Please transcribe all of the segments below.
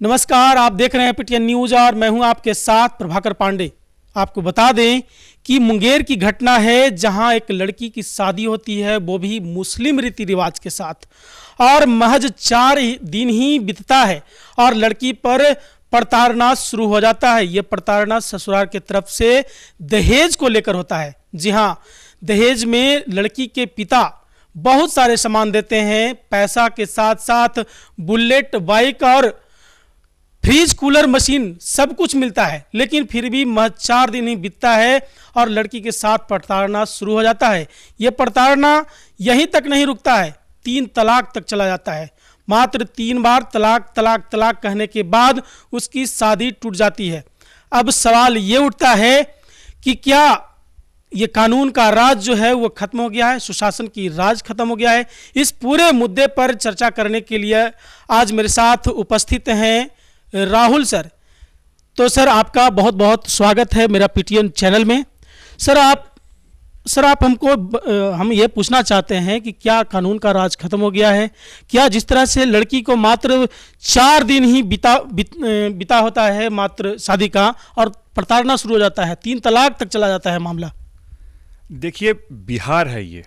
नमस्कार, आप देख रहे हैं पीटीएन न्यूज और मैं हूं आपके साथ प्रभाकर पांडे। आपको बता दें कि मुंगेर की घटना है जहां एक लड़की की शादी होती है, वो भी मुस्लिम रीति रिवाज के साथ, और महज 4 दिन ही बीतता है और लड़की पर प्रताड़ना शुरू हो जाता है। ये प्रताड़ना ससुराल की तरफ से दहेज को लेकर होता है। जी हाँ, दहेज में लड़की के पिता बहुत सारे सामान देते हैं, पैसा के साथ साथ बुलेट बाइक और फ्रिज कूलर मशीन सब कुछ मिलता है, लेकिन फिर भी महज 4 दिन ही बीतता है और लड़की के साथ प्रताड़ना शुरू हो जाता है। यह प्रताड़ना यहीं तक नहीं रुकता है, 3 तलाक तक चला जाता है। मात्र 3 बार तलाक तलाक तलाक कहने के बाद उसकी शादी टूट जाती है। अब सवाल ये उठता है कि क्या ये कानून का राज जो है वो खत्म हो गया है, सुशासन की राज खत्म हो गया है? इस पूरे मुद्दे पर चर्चा करने के लिए आज मेरे साथ उपस्थित हैं राहुल सर। तो सर, आपका बहुत बहुत स्वागत है मेरा पीटीएन चैनल में। सर आप हम ये पूछना चाहते हैं कि क्या कानून का राज खत्म हो गया है? क्या जिस तरह से लड़की को मात्र 4 दिन ही बिता होता है मात्र शादी का, और प्रताड़ना शुरू हो जाता है, 3 तलाक तक चला जाता है मामला? देखिए, बिहार है ये,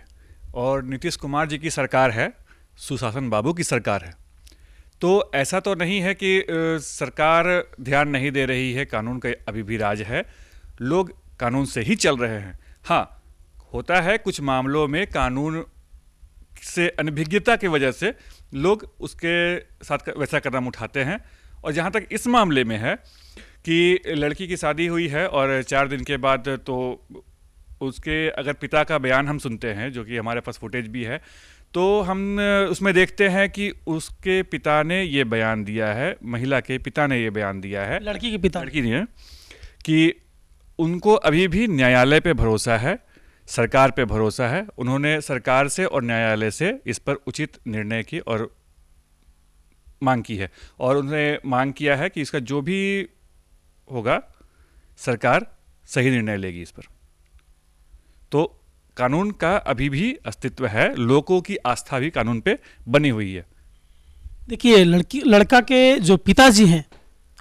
और नीतीश कुमार जी की सरकार है, सुशासन बाबू की सरकार है। तो ऐसा तो नहीं है कि सरकार ध्यान नहीं दे रही है, कानून का अभी भी राज है, लोग कानून से ही चल रहे हैं। हाँ, होता है कुछ मामलों में कानून से अनभिज्ञता की वजह से लोग उसके साथ वैसा कदम उठाते हैं। और जहाँ तक इस मामले में है कि लड़की की शादी हुई है और 4 दिन के बाद तो उसके अगर पिता का बयान हम सुनते हैं, जो कि हमारे पास फुटेज भी है, तो हम उसमें देखते हैं कि उसके पिता ने ये बयान दिया है, महिला के पिता ने ये बयान दिया है, लड़की ने, कि उनको अभी भी न्यायालय पे भरोसा है, सरकार पे भरोसा है। उन्होंने सरकार से और न्यायालय से इस पर उचित निर्णय की और मांग की है, और उन्होंने मांग किया है कि इसका जो भी होगा सरकार सही निर्णय लेगी इस पर। तो कानून का अभी भी अस्तित्व है, लोगों की आस्था भी कानून पे बनी हुई है। देखिए, लड़का के जो पिताजी हैं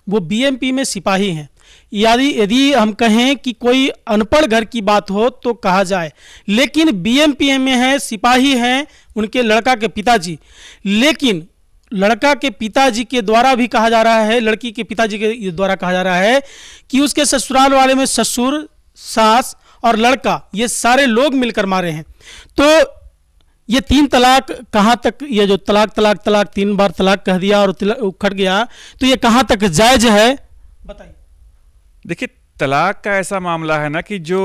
वो बीएमपी में सिपाही हैं। यदि हम कहें कि कोई अनपढ़ घर की बात हो तो कहा जाए, लेकिन बीएमपी में है, सिपाही हैं उनके लड़का के पिताजी। लेकिन लड़का के पिताजी के द्वारा भी कहा जा रहा है, लड़की के पिताजी के द्वारा कहा जा रहा है कि उसके ससुराल वाले में ससुर, सास और लड़का, ये सारे लोग मिलकर मारे हैं। तो ये 3 तलाक कहाँ तक, ये जो तलाक 3 बार तलाक कह दिया और उखड़ गया, तो ये कहाँ तक जायज है, बताइए। देखिए, तलाक का ऐसा मामला है ना कि जो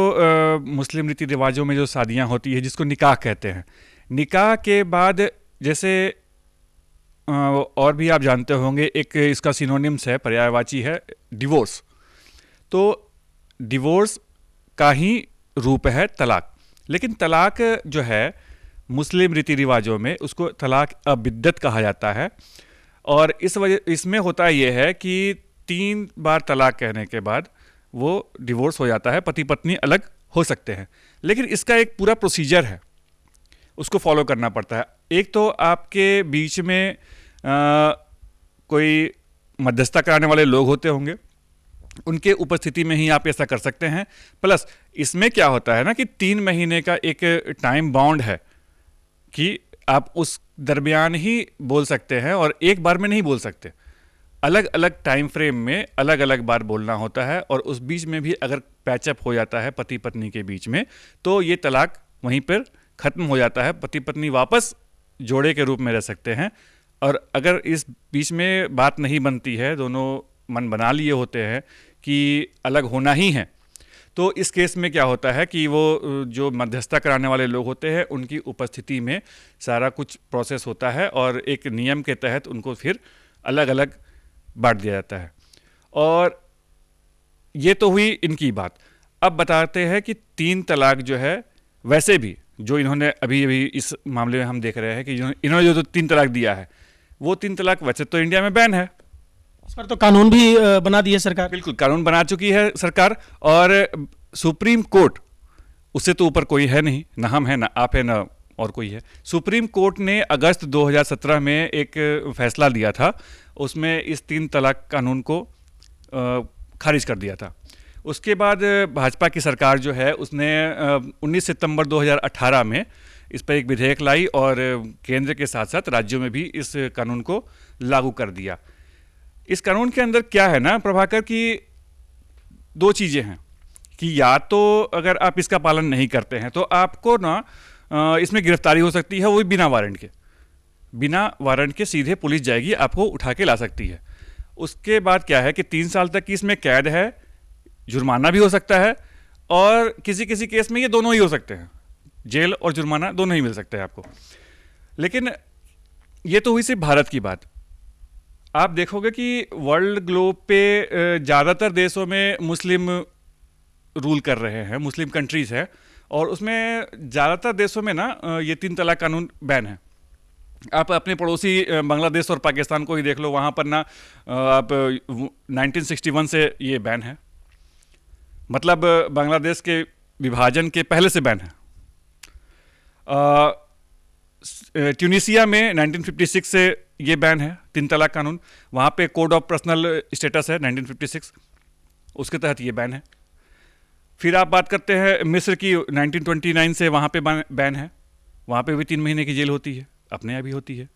मुस्लिम रीति रिवाजों में जो शादियां होती है, जिसको निकाह कहते हैं, निकाह के बाद जैसे और भी आप जानते होंगे, एक इसका सिनोनिम्स है, पर्यायवाची है, डिवोर्स। तो डिवोर्स का ही रूप है तलाक। लेकिन तलाक जो है मुस्लिम रीति रिवाजों में उसको तलाक अबिद्दत कहा जाता है, और इसमें होता यह है कि 3 बार तलाक कहने के बाद वो डिवोर्स हो जाता है, पति पत्नी अलग हो सकते हैं। लेकिन इसका एक पूरा प्रोसीजर है, उसको फॉलो करना पड़ता है। एक तो आपके बीच में कोई मध्यस्थता कराने वाले लोग होते होंगे, उनके उपस्थिति में ही आप ऐसा कर सकते हैं। प्लस इसमें क्या होता है ना कि 3 महीने का एक टाइम बाउंड है कि आप उस दरमियान ही बोल सकते हैं, और एक बार में नहीं बोल सकते, अलग अलग टाइम फ्रेम में अलग अलग बार बोलना होता है। और उस बीच में भी अगर पैचअप हो जाता है पति पत्नी के बीच में, तो ये तलाक वहीं पर ख़त्म हो जाता है, पति पत्नी वापस जोड़े के रूप में रह सकते हैं। और अगर इस बीच में बात नहीं बनती है, दोनों मन बना लिए होते हैं कि अलग होना ही है, तो इस केस में क्या होता है कि वो जो मध्यस्थता कराने वाले लोग होते हैं, उनकी उपस्थिति में सारा कुछ प्रोसेस होता है, और एक नियम के तहत उनको फिर अलग अलग बांट दिया जाता है। और ये तो हुई इनकी बात। अब बताते हैं कि 3 तलाक जो है, वैसे भी जो इन्होंने अभी इस मामले में हम देख रहे हैं कि इन्होंने जो 3 तलाक दिया है, वो 3 तलाक वैसे तो इंडिया में बैन है, इस पर तो कानून भी बना दी है सरकार। बिल्कुल, कानून बना चुकी है सरकार, और सुप्रीम कोर्ट उससे तो ऊपर कोई है नहीं, ना हम है, ना आप है, ना और कोई है। सुप्रीम कोर्ट ने अगस्त 2017 में एक फैसला दिया था, उसमें इस 3 तलाक कानून को खारिज कर दिया था। उसके बाद भाजपा की सरकार जो है उसने 19 सितंबर 2018 में इस पर एक विधेयक लाई और केंद्र के साथ साथ राज्यों में भी इस कानून को लागू कर दिया। इस कानून के अंदर क्या है ना प्रभाकर, कि 2 चीज़ें हैं कि या तो अगर आप इसका पालन नहीं करते हैं तो आपको ना इसमें गिरफ्तारी हो सकती है, वो भी बिना वारंट के। बिना वारंट के सीधे पुलिस जाएगी, आपको उठा के ला सकती है। उसके बाद क्या है कि 3 साल तक की इसमें कैद है, जुर्माना भी हो सकता है, और किसी किसी केस में ये दोनों ही हो सकते हैं, जेल और जुर्माना दोनों ही मिल सकते हैं आपको। लेकिन ये तो हुई सिर्फ भारत की बात। आप देखोगे कि वर्ल्ड ग्लोब पे ज़्यादातर देशों में मुस्लिम रूल कर रहे हैं, मुस्लिम कंट्रीज़ है, और उसमें ज़्यादातर देशों में ना ये 3 तलाक कानून बैन है। आप अपने पड़ोसी बांग्लादेश और पाकिस्तान को ही देख लो, वहाँ पर ना आप 1961 से ये बैन है, मतलब बांग्लादेश के विभाजन के पहले से बैन है। ट्यूनीसिया में 1956 से ये बैन है 3 तलाक कानून, वहाँ पे कोड ऑफ पर्सनल स्टेटस है 1956, उसके तहत ये बैन है। फिर आप बात करते हैं मिस्र की, 1929 से वहाँ पे बैन है, वहाँ पे भी 3 महीने की जेल होती है, अपने यहाँ भी होती है।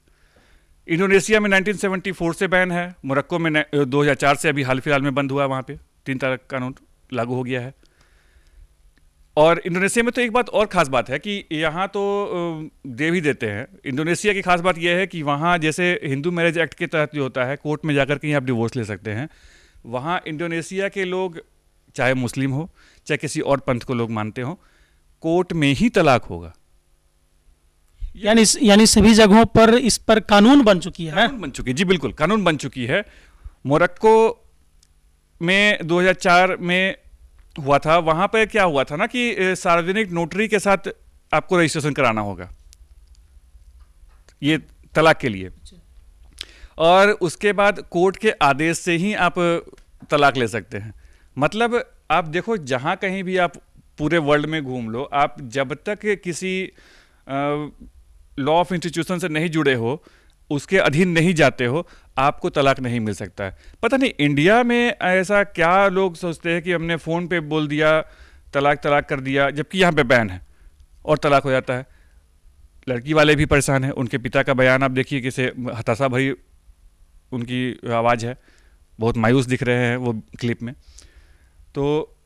इंडोनेशिया में 1974 से बैन है, मोरक्को में 2004 से अभी हाल फिलहाल में बंद हुआ, वहाँ पे 3 तलाक कानून लागू हो गया है। और इंडोनेशिया में तो एक बात और ख़ास बात है कि यहाँ तो दे भी देते हैं। इंडोनेशिया की खास बात यह है कि वहाँ जैसे हिंदू मैरिज एक्ट के तहत जो होता है, कोर्ट में जाकर के ही आप डिवोर्स ले सकते हैं, वहाँ इंडोनेशिया के लोग चाहे मुस्लिम हो चाहे किसी और पंथ को लोग मानते हो, कोर्ट में ही तलाक होगा। यानी सभी जगहों पर इस पर कानून बन चुकी है। कानून बन चुकी है जी, बिल्कुल कानून बन चुकी है। मोरक्को में 2004 में हुआ था, वहाँ पर क्या हुआ था ना कि सार्वजनिक नोटरी के साथ आपको रजिस्ट्रेशन कराना होगा ये तलाक के लिए, और उसके बाद कोर्ट के आदेश से ही आप तलाक ले सकते हैं। मतलब आप देखो, जहाँ कहीं भी आप पूरे वर्ल्ड में घूम लो, आप जब तक किसी लॉ ऑफ इंस्टीट्यूशन से नहीं जुड़े हो, उसके अधीन नहीं जाते हो, आपको तलाक नहीं मिल सकता है। पता नहीं इंडिया में ऐसा क्या लोग सोचते हैं कि हमने फ़ोन पे बोल दिया तलाक कर दिया, जबकि यहाँ पे बैन है और तलाक हो जाता है। लड़की वाले भी परेशान हैं, उनके पिता का बयान आप देखिए, किसे हताशा भरी उनकी आवाज़ है, बहुत मायूस दिख रहे हैं वो क्लिप में। तो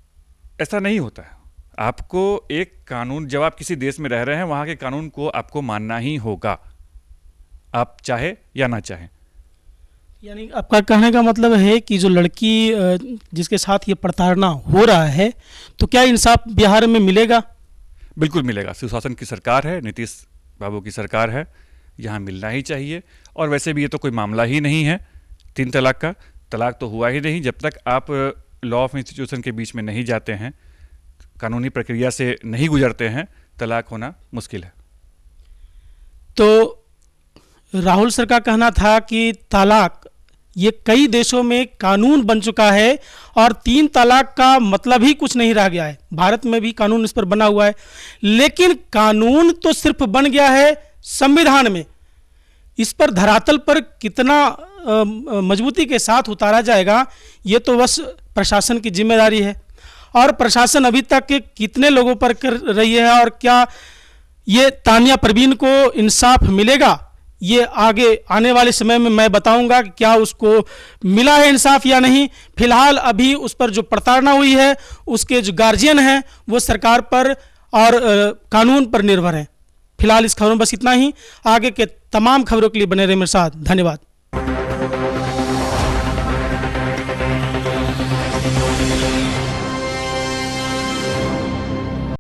ऐसा नहीं होता है। आपको एक कानून, जब आप किसी देश में रह रहे हैं, वहाँ के कानून को आपको मानना ही होगा, आप चाहे या ना चाहें। यानी आपका कहने का मतलब है कि जो लड़की जिसके साथ ये प्रताड़ना हो रहा है, तो क्या इंसाफ बिहार में मिलेगा? बिल्कुल मिलेगा। सुशासन की सरकार है, नीतीश बाबू की सरकार है, यहाँ मिलना ही चाहिए। और वैसे भी ये तो कोई मामला ही नहीं है 3 तलाक का। तलाक तो हुआ ही नहीं जब तक आप लॉ ऑफ इंस्टीट्यूशन के बीच में नहीं जाते हैं, कानूनी प्रक्रिया से नहीं गुजरते हैं, तलाक होना मुश्किल है। तो राहुल सर का कहना था कि तलाक ये कई देशों में कानून बन चुका है और 3 तलाक का मतलब ही कुछ नहीं रह गया है। भारत में भी कानून इस पर बना हुआ है, लेकिन कानून तो सिर्फ बन गया है संविधान में। इस पर धरातल पर कितना मजबूती के साथ उतारा जाएगा, ये तो बस प्रशासन की जिम्मेदारी है। और प्रशासन अभी तक कितने लोगों पर कर रही है, और क्या ये तानिया परवीन को इंसाफ मिलेगा, ये आगे आने वाले समय में मैं बताऊंगा कि क्या उसको मिला है इंसाफ या नहीं। फिलहाल अभी उस पर जो प्रताड़ना हुई है, उसके जो गार्जियन हैं वो सरकार पर और कानून पर निर्भर हैं। फिलहाल इस खबर में बस इतना ही। आगे के तमाम खबरों के लिए बने रहे मेरे साथ। धन्यवाद।